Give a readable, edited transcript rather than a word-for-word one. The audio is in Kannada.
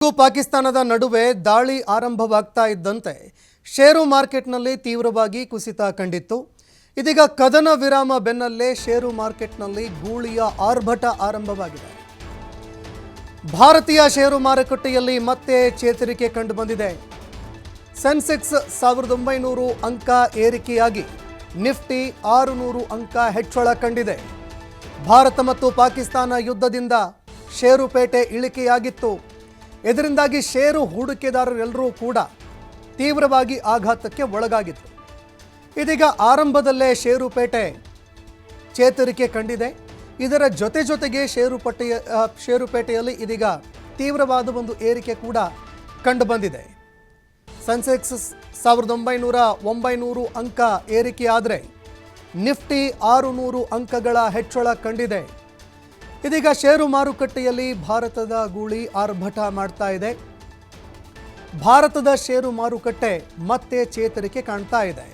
ಪಾಕಿಸ್ತಾನದ ನಡುವೆ ದಾಳಿ ಆರಂಭವಾಗ್ತಾ ಇದ್ದಂತೆ ಷೇರು ಮಾರ್ಕೆಟ್ನಲ್ಲಿ ತೀವ್ರವಾಗಿ ಕುಸಿತ ಕಂಡಿತ್ತು. ಇದೀಗ ಕದನ ವಿರಾಮ ಬೆನ್ನಲ್ಲೇ ಷೇರು ಮಾರ್ಕೆಟ್ನಲ್ಲಿ ಗೂಳಿಯ ಆರ್ಭಟ ಆರಂಭವಾಗಿದೆ. ಭಾರತೀಯ ಷೇರು ಮಾರುಕಟ್ಟೆಯಲ್ಲಿ ಮತ್ತೆ ಚೇತರಿಕೆ ಕಂಡುಬಂದಿದೆ. ಸೆನ್ಸೆಕ್ಸ್ 1900 ಅಂಕ ಏರಿಕೆಯಾಗಿ ನಿಫ್ಟಿ 600 ಅಂಕ ಹೆಚ್ಚಳ ಕಂಡಿದೆ. ಭಾರತ ಮತ್ತು ಪಾಕಿಸ್ತಾನ ಯುದ್ಧದಿಂದ ಷೇರುಪೇಟೆ ಇಳಿಕೆಯಾಗಿತ್ತು. ಇದರಿಂದಾಗಿ ಷೇರು ಹೂಡಿಕೆದಾರರೆಲ್ಲರೂ ಕೂಡ ತೀವ್ರವಾಗಿ ಆಘಾತಕ್ಕೆ ಒಳಗಾಗಿತ್ತು. ಇದೀಗ ಆರಂಭದಲ್ಲೇ ಷೇರುಪೇಟೆ ಚೇತರಿಕೆ ಕಂಡಿದೆ. ಇದರ ಜೊತೆಗೆ ಷೇರುಪೇಟೆಯಲ್ಲಿ ಇದೀಗ ತೀವ್ರವಾದ ಒಂದು ಏರಿಕೆ ಕೂಡ ಕಂಡುಬಂದಿದೆ. ಸೆನ್ಸೆಕ್ಸ್ 1900 ಅಂಕ ಏರಿಕೆಯಾದರೆ ನಿಫ್ಟಿ 600 ಅಂಕಗಳ ಹೆಚ್ಚಳ ಕಂಡಿದೆ. ಇದೀಗ ಷೇರು ಮಾರುಕಟ್ಟೆಯಲ್ಲಿ ಭಾರತದ ಗೂಳಿ ಆರ್ಭಟ ಮಾಡ್ತಾ ಇದೆ. ಭಾರತದ ಷೇರು ಮಾರುಕಟ್ಟೆ ಮತ್ತೆ ಚೇತರಿಕೆ ಕಾಣ್ತಾ ಇದೆ.